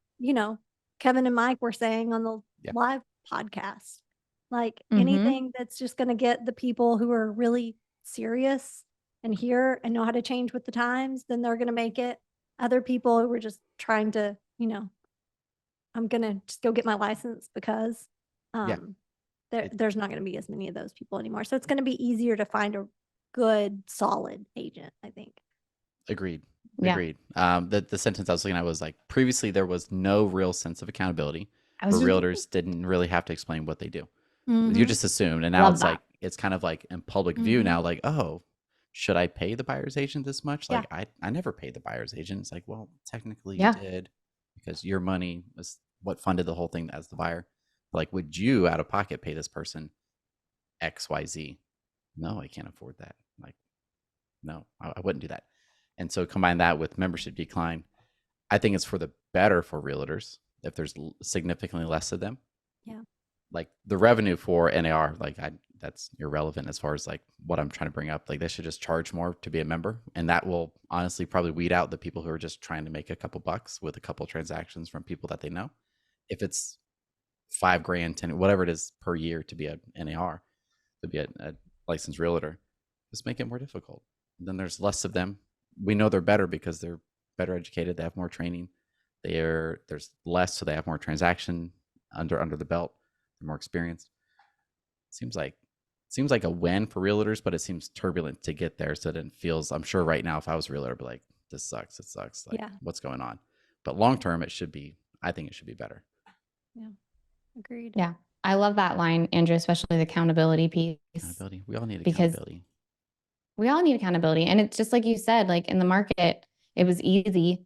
Kevin and Mike were saying on the live podcast. Like anything that's just going to get the people who are really serious and here and know how to change with the times, then they're going to make it. Other people who were just trying to, I'm going to just go get my license because there's not going to be as many of those people anymore. So it's going to be easier to find a good, solid agent, I think. Agreed. Yeah. Agreed. The sentence I was looking at was like, previously there was no real sense of accountability where realtors didn't really have to explain what they do. You just assumed. And now like, it's kind of like in public view now, like, oh, should I pay the buyer's agent this much? Like I never paid the buyer's agent. It's like, well, technically you did because your money was what funded the whole thing as the buyer. Like, would you out of pocket pay this person XYZ? No, I can't afford that. Like, no, I wouldn't do that. And so combine that with membership decline. I think it's for the better for realtors if there's significantly less of them. Yeah. Like the revenue for NAR, like that's irrelevant as far as like what I'm trying to bring up. Like they should just charge more to be a member, and that will honestly probably weed out the people who are just trying to make a couple bucks with a couple transactions from people that they know. If it's $5,000, 10, whatever it is per year to be a NAR, to be a licensed realtor, just make it more difficult. And then there's less of them. We know they're better because they're better educated. They have more training. There's less, so they have more transaction under the belt. They're more experienced. Seems like a win for realtors, but it seems turbulent to get there. So it feels, I'm sure right now, if I was a realtor, I'd be like, this sucks. It sucks. Like, what's going on? But long term, I think it should be better. Yeah. Agreed. Yeah. I love that line, Andrew, especially the accountability piece. Accountability. We all need accountability. We all need accountability. And it's just like you said, like in the market, it was easy.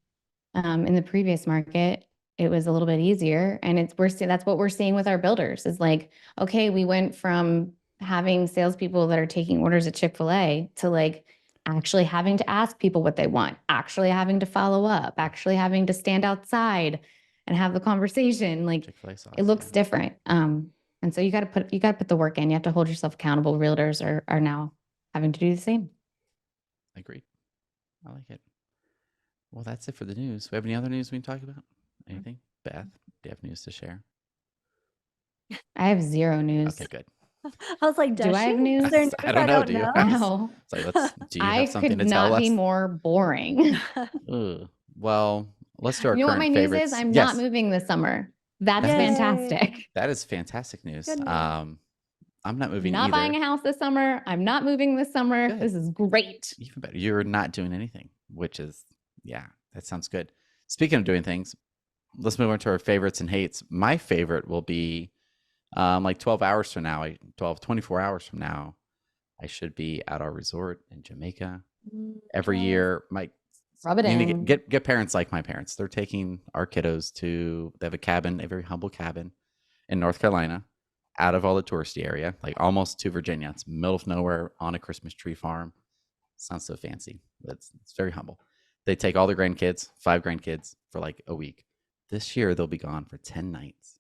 In the previous market, it was a little bit easier. And that's what we're seeing with our builders is like, okay, we went from having salespeople that are taking orders at Chick-fil-A to like actually having to ask people what they want, actually having to follow up, actually having to stand outside and have the conversation. Like it looks different. And so you got to put the work in. You have to hold yourself accountable. Realtors are now having to do the same. Agreed. I like it. Well, that's it for the news. We have any other news we can talk about? Anything? Beth, do you have news to share? I have zero news. Okay, good. I was like, do I have news? I don't know. Do you? No. It's like, do you have something to tell us? I could not be more boring. Well, let's do our you know what my news favorites. is? I'm not moving this summer. That's fantastic. That is fantastic news. I'm not moving not either. Buying a house this summer. I'm not moving this summer. Good. This is great. Even better. You're not doing anything, which is, that sounds good. Speaking of doing things, let's move on to our favorites and hates. My favorite will be like 12 hours from now, 24 hours from now, I should be at our resort in Jamaica. Every year, rub it in. Get parents like my parents. They're taking our kiddos they have a very humble cabin in North Carolina, out of all the touristy area, like almost to Virginia. It's middle of nowhere on a Christmas tree farm. Sounds so fancy, but it's very humble. They take all their grandkids, 5 grandkids, for like a week. This year they'll be gone for 10 nights.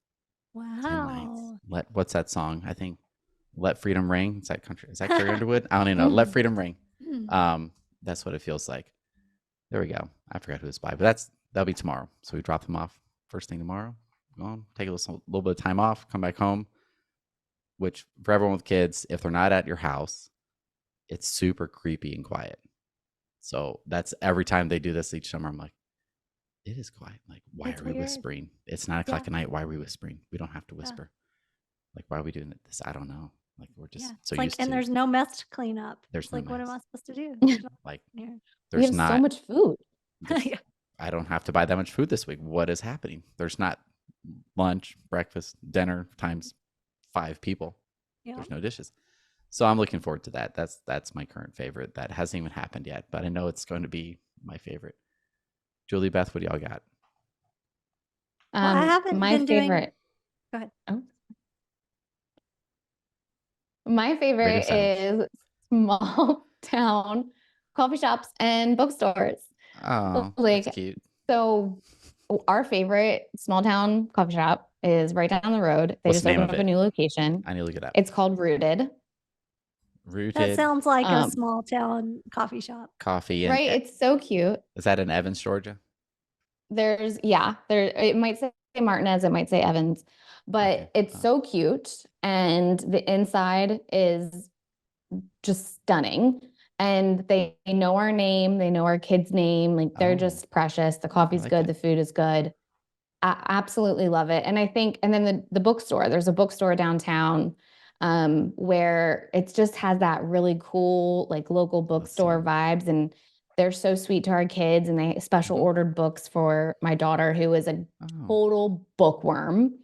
Wow. 10 nights. What's that song? I think Let Freedom Ring. Is that Carrie Underwood? I don't even know. Let Freedom Ring. That's what it feels like. There we go. I forgot who it's by, but that'll be tomorrow. So we drop them off first thing tomorrow. Go on, take a little bit of time off, come back home. Which for everyone with kids, if they're not at your house, it's super creepy and quiet. So that's every time they do this each summer, I'm like, it is quiet. Like, why are we whispering? It's 9 o'clock at night. Why are we whispering? We don't have to whisper. Like, why are we doing this? I don't know. Like, we're just so used to. And there's no mess to clean up. There's no like, mess. what am I supposed to do? Like, we have so much food. I don't have to buy that much food this week. What is happening? There's not lunch, breakfast, dinner times 5 people. There's no dishes. So I'm looking forward to that. That's my current favorite. That hasn't even happened yet, but I know it's going to be my favorite. Julie, Beth, what do y'all got? I haven't my been favorite. Go ahead. Oh. My favorite is small town coffee shops and bookstores. Oh, that's cute. So our favorite small town coffee shop is right down the road. They just opened up a new location. I need to look it up. It's called Rooted. That sounds like a small town coffee shop. Coffee. Right. It's so cute. Is that in Evans, Georgia? It might say Martinez, it might say Evans, but it's so cute. And the inside is just stunning. And they know our name. They know our kid's name. Like they're just precious. The coffee's good. The food is good. I absolutely love it. And I think, and then the bookstore, there's a bookstore downtown where it just has that really cool, like local bookstore vibes. And they're so sweet to our kids. And they special ordered books for my daughter, who is a total bookworm.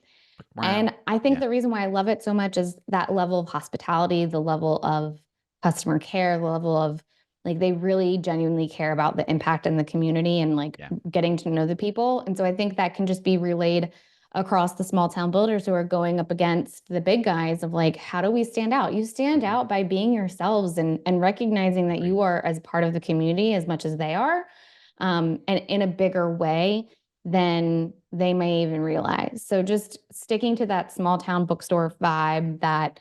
Wow. And I think the reason why I love it so much is that level of hospitality, the level of customer care, the level of like, they really genuinely care about the impact in the community and like getting to know the people. And so I think that can just be relayed across the small town builders who are going up against the big guys of like, how do we stand out? You stand out by being yourselves and recognizing that you are as part of the community as much as they are, and in a bigger way than they may even realize. So just sticking to that small town bookstore vibe, that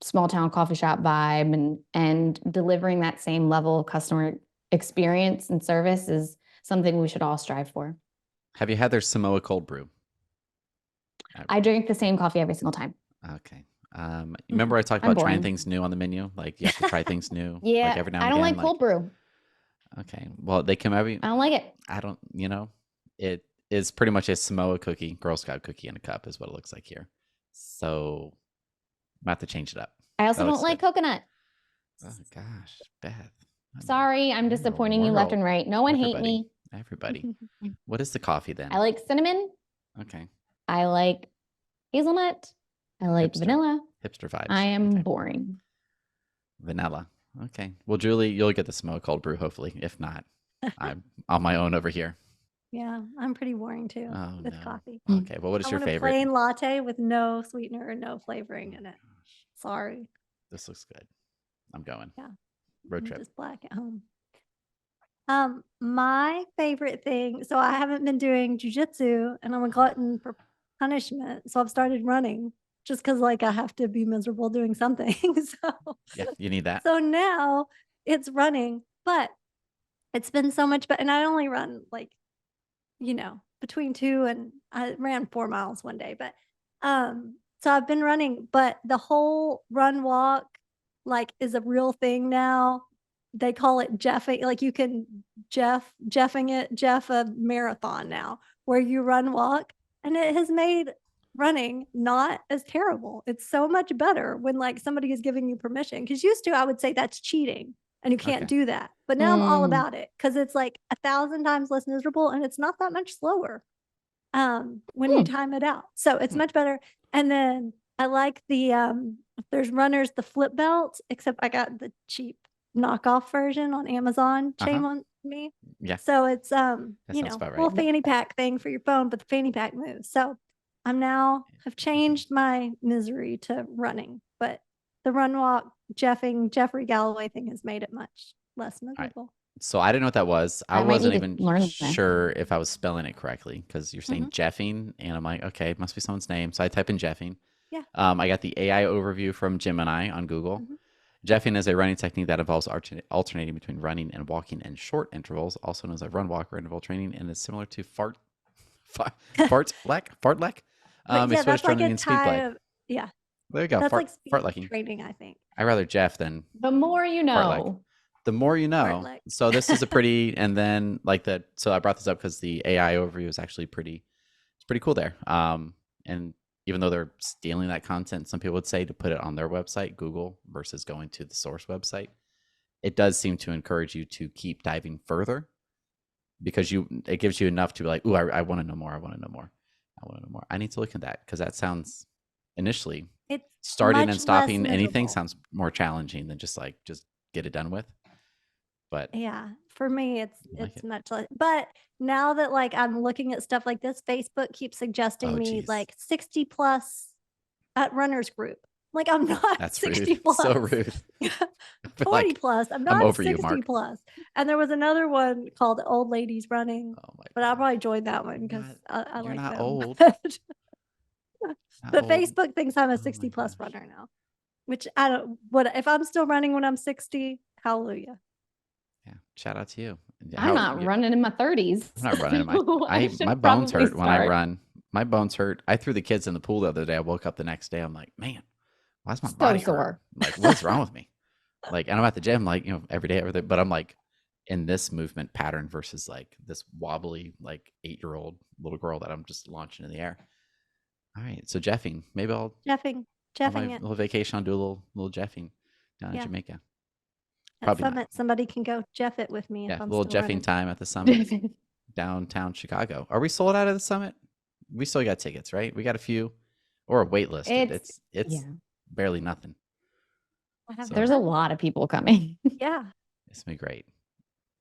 small town coffee shop vibe, and delivering that same level of customer experience and service is something we should all strive for. Have you had their Samoa cold brew? I drink the same coffee every single time. Okay. Remember I talked I'm about trying boring. things new on the menu? Like you have to try things new. Yeah, like every now and I don't again. like cold brew. Okay. Well, they come every. I don't like it. I don't. It is pretty much a Samoa cookie, Girl Scout cookie in a cup, is what it looks like here. So I have to change it up. I also don't like coconut. Oh gosh, Beth. Sorry, I'm disappointing you left and right. No one hate me. Everybody. What is the coffee then? I like cinnamon. Okay. I like hazelnut. I like vanilla. Hipster vibes. I am boring. Vanilla. Okay. Well, Julie, you'll get the Samoa cold brew, hopefully. If not, I'm on my own over here. Yeah, I'm pretty boring too with coffee. Okay. Well, what is your favorite? Plain latte with no sweetener and no flavoring in it. Sorry. This looks good. I'm going. Yeah. Road trip. Just black at home. My favorite thing. So I haven't been doing jujitsu, and I'm a glutton for punishment. So I've started running just because, like, I have to be miserable doing something. So yeah, you need that. So now it's running, but it's been so much better. And I only run like, between 2 and I ran 4 miles one day, but so I've been running, but the whole run walk like is a real thing now. They call it Jeffing, like you can Jeff a marathon now where you run walk, and it has made running not as terrible. It's so much better when like somebody is giving you permission, because used to I would say that's cheating and you can't do that, but now I'm all about it because it's like 1,000 times less miserable and it's not that much slower when you time it out, so it's much better. And then I like the there's runners, the flip belt, except I got the cheap knockoff version on Amazon. Shame on me. Yeah. So it's right. little fanny pack thing for your phone, but the fanny pack moves. So I'm now have changed my misery to running, but the run walk Jeffrey Galloway thing has made it much less miserable. Right. So I didn't know what that was. I wasn't even sure if I was spelling it correctly, because you're saying Jeffing, and I'm like, okay, it must be someone's name. So I type in Jeffing. Yeah. I got the AI overview from Gemini on Google. Jeffing is a running technique that involves alternating between running and walking in short intervals, also known as a run walk or interval training, and is similar to fartlek. Yeah, that's like a type of, yeah. There you go. That's like fartlecking training, I think. I rather Jeff than the more you know. Fartlek. The more you know. Fartlek. So this is a pretty, and then like the, so I brought this up because the AI overview is actually pretty cool there. And even though they're stealing that content, some people would say, to put it on their website, Google, versus going to the source website, it does seem to encourage you to keep diving further, because it gives you enough to be like, ooh, I want to know more. I want to know more. I need to look at that, because that sounds initially starting and stopping anything sounds more challenging than just get it done with. But yeah, for me, it's much less. But now that like I'm looking at stuff like this, Facebook keeps suggesting me like 60 plus at runners group. Like I'm not that's 60 rude. plus. So rude. 40 plus. I'm not over 60 you, plus. And there was another one called Old Ladies Running. Oh my but I'll probably join that one because I like not them. old. But Facebook thinks I'm a 60 plus runner now, which I don't. What if I'm still running when I'm 60? Hallelujah. Yeah, shout out to you. I'm not running in my 30s. I'm not running in my bones hurt when I run. My bones hurt. I threw the kids in the pool the other day. I woke up the next day. I'm like, man, why is my body sore? Like, what's wrong with me? Like, and I'm at the gym, like, every day, everything. But I'm like in this movement pattern versus like this wobbly, like 8-year-old little girl that I'm just launching in the air. All right, so Jeffing. Maybe I'll Jeffing it. Little vacation. I'll do a little Jeffing down in Jamaica. At Summit, somebody can go Jeff it with me. Yeah, if I'm a little still Jeffing running. time at the Summit, downtown Chicago. Are we sold out of the Summit? We still got tickets, right? We got a few, or a wait list. It's barely nothing. There's a lot of people coming. Yeah, it's gonna be great.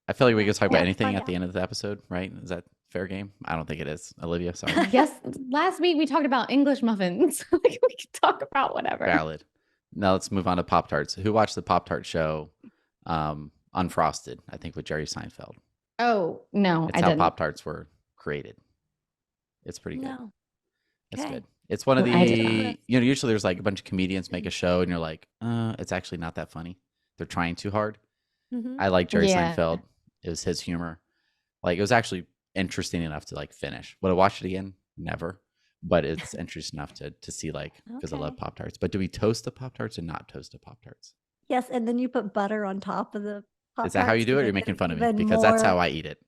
I feel like we could talk about anything at the end of the episode, right? Is that fair game? I don't think it is. Olivia, sorry. Yes, last week we talked about English muffins. We could talk about whatever. Valid. Now let's move on to Pop-Tarts. Who watched the Pop-Tart show, Unfrosted, I think, with Jerry Seinfeld? Oh, no, it's how Pop-Tarts were created. It's pretty good. No. It's good. It's one of I did not. the, usually there's like a bunch of comedians make a show and you're like, it's actually not that funny. They're trying too hard. Mhm. I like Jerry Yeah. Seinfeld. It was his humor. Like, it was actually interesting enough to like finish. Would I watch it again? Never. But it's interesting enough to see, like, because I love Okay. Pop-Tarts. But do we toast the Pop-Tarts or not toast the Pop-Tarts? Yes, and then you put butter on top of the Is that how you Pop-Tarts do to it? Or you're make making it fun of me? even Because that's how more. I eat it.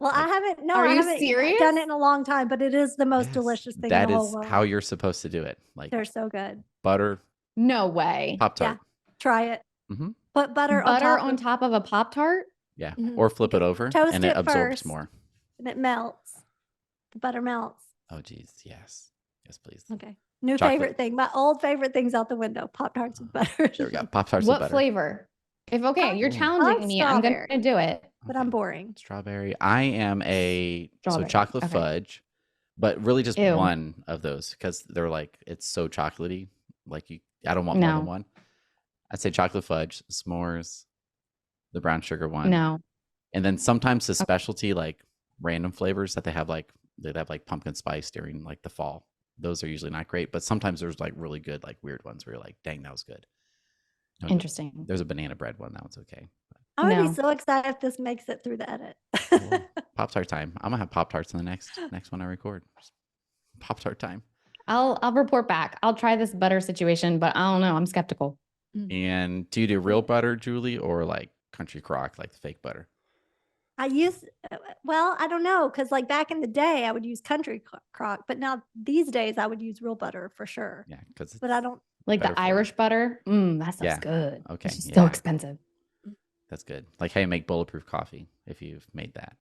Well, I Like, haven't. Are I you haven't serious? done it in a long time, but it is the most yes, delicious thing in that the whole is world. how you're supposed to do it. Like, They're so good. butter, No way. Yeah, Pop-Tart. try it. Mhm. Put butter Butter on on top of a Pop-Tart? Yeah. Mhm. Or flip it over Toast and it it absorbs first. more. And it melts. The butter melts. Oh, geez. Yes. Yes, please. Okay. New Chocolate. favorite thing. My old favorite thing's out the window. Pop-Tarts with butter. There we go. Pop-Tarts with What butter. flavor? If okay, you're Ooh. challenging me, I'm gonna Strawberry. do it. But I'm boring. Strawberry. I am Strawberry. chocolate Okay. fudge, but really just Ew. one of those because they're like, it's so chocolatey. Like, I don't want more than No. one. I'd say chocolate fudge, s'mores, the brown sugar one. No. And then sometimes the specialty, like random flavors that they have like pumpkin spice during like the fall. Those are usually not great, but sometimes there's like really good, like weird ones where you're like, dang, that was good. Interesting. There's a banana bread one. That one's okay. I'm going to No. be so excited if this makes it through the edit. Well, Pop-Tart time. I'm gonna have Pop-Tarts in the next one I record. Pop-Tart time. I'll report back. I'll try this butter situation, but I don't know. I'm skeptical. And do you do real butter, Julie, or like country crock, like the fake butter? I don't know. Cause like back in the day I would use country crock, but now these days I would use real butter for sure. Yeah, because But I don't. Like better the for- Irish butter. That stuff's Yeah. good. Okay, It's just so yeah. expensive. That's good. Like how you make bulletproof coffee if you've made that.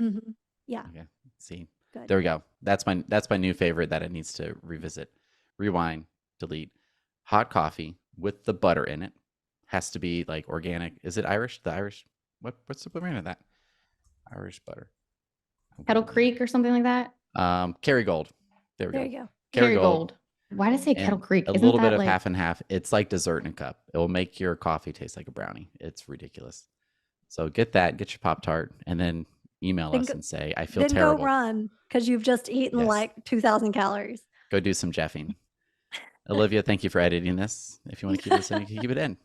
Mhm. Yeah. Okay. See, Good. there we go. That's my new favorite that it needs to revisit. Rewind, delete. Hot coffee with the butter in it. Has to be like organic. Is it Irish? The Irish. What's the brand of that? Irish butter. Kettle Creek or something like that. Kerrygold. There we There go. you go. Kerrygold. Why did I say And Kettle Creek? a Isn't little that bit of like half and half. It's like dessert in a cup. It will make your coffee taste like a brownie. It's ridiculous. So get that, get your Pop-Tart, and then email Then us go- and say, I feel Then terrible. go run because you've just eaten Yes. like 2,000 calories. Go do some jeffing. Olivia, thank you for editing this. If you want to keep this in, you can keep it in.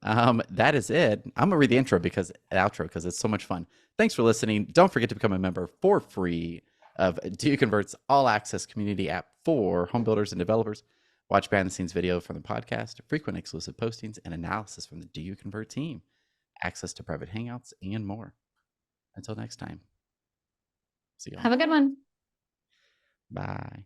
That is it. I'm gonna read the outro because it's so much fun. Thanks for listening. Don't forget to become a member for free of Do You Convert's all access community app for home builders and developers. Watch behind the scenes video from the podcast, frequent exclusive postings, and analysis from the Do You Convert team, access to private hangouts, and more. Until next time. See you all. have a good one. Bye.